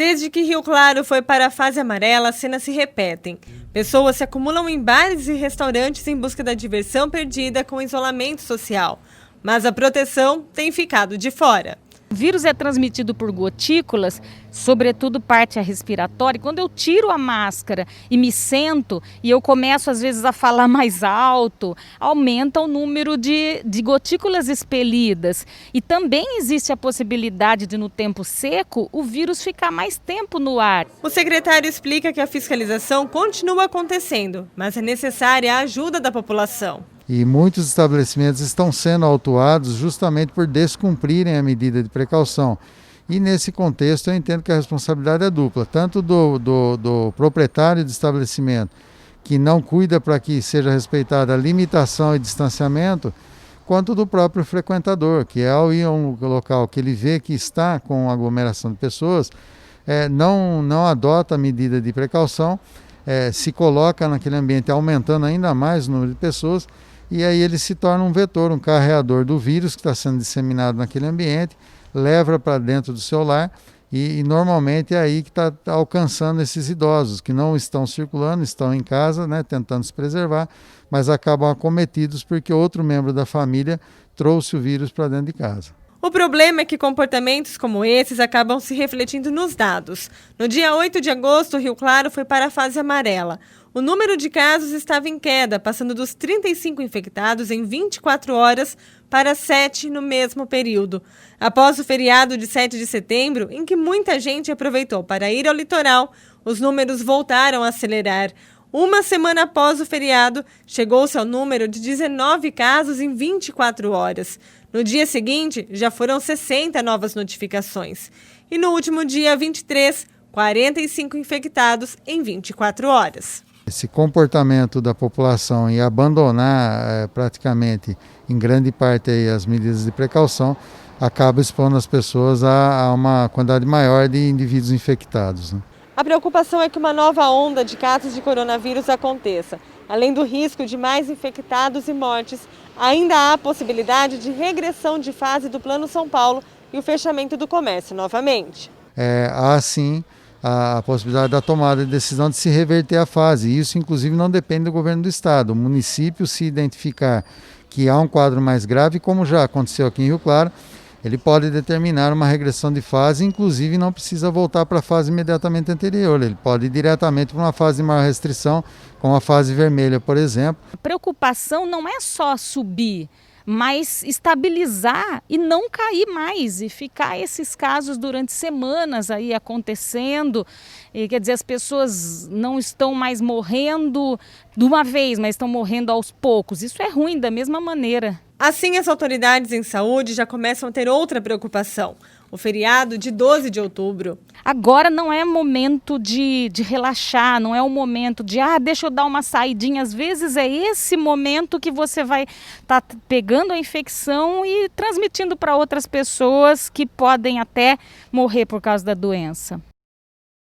Desde que Rio Claro foi para a fase amarela, as cenas se repetem. Pessoas se acumulam em bares e restaurantes em busca da diversão perdida com o isolamento social. Mas a proteção tem ficado de fora. O vírus é transmitido por gotículas, sobretudo parte respiratória. E quando eu tiro a máscara e me sento e eu começo às vezes a falar mais alto, aumenta o número de gotículas expelidas. E também existe a possibilidade de, no tempo seco, o vírus ficar mais tempo no ar. O secretário explica que a fiscalização continua acontecendo, mas é necessária a ajuda da população. E muitos estabelecimentos estão sendo autuados justamente por descumprirem a medida de precaução. E nesse contexto eu entendo que a responsabilidade é dupla, tanto do proprietário do estabelecimento, que não cuida para que seja respeitada a limitação e distanciamento, quanto do próprio frequentador, que ao ir a um local que ele vê que está com aglomeração de pessoas, não adota a medida de precaução, se coloca naquele ambiente aumentando ainda mais o número de pessoas, e aí ele se torna um vetor, um carreador do vírus que está sendo disseminado naquele ambiente, leva para dentro do seu lar e normalmente é aí que está alcançando esses idosos que não estão circulando, estão em casa, né, tentando se preservar, mas acabam acometidos porque outro membro da família trouxe o vírus para dentro de casa. O problema é que comportamentos como esses acabam se refletindo nos dados. No dia 8 de agosto, Rio Claro foi para a fase amarela. O número de casos estava em queda, passando dos 35 infectados em 24 horas para 7 no mesmo período. Após o feriado de 7 de setembro, em que muita gente aproveitou para ir ao litoral, os números voltaram a acelerar. Uma semana após o feriado, chegou-se ao número de 19 casos em 24 horas. No dia seguinte, já foram 60 novas notificações. E no último dia 23, 45 infectados em 24 horas. Esse comportamento da população em abandonar praticamente, em grande parte, aí, as medidas de precaução, acaba expondo as pessoas a uma quantidade maior de indivíduos infectados, né? A preocupação é que uma nova onda de casos de coronavírus aconteça. Além do risco de mais infectados e mortes, ainda há a possibilidade de regressão de fase do Plano São Paulo e o fechamento do comércio novamente. Há sim a possibilidade da tomada de decisão de se reverter a fase. Isso, inclusive, não depende do governo do estado. O município, se identificar que há um quadro mais grave, como já aconteceu aqui em Rio Claro, ele pode determinar uma regressão de fase, inclusive não precisa voltar para a fase imediatamente anterior. Ele pode ir diretamente para uma fase de maior restrição, como a fase vermelha, por exemplo. A preocupação não é só subir, mas estabilizar e não cair mais e ficar esses casos durante semanas aí acontecendo. E, quer dizer, as pessoas não estão mais morrendo de uma vez, mas estão morrendo aos poucos. Isso é ruim da mesma maneira. Assim, as autoridades em saúde já começam a ter outra preocupação: o feriado de 12 de outubro. Agora não é momento de relaxar, não é o momento de, deixa eu dar uma saidinha. Às vezes é esse momento que você vai estar pegando a infecção e transmitindo para outras pessoas que podem até morrer por causa da doença.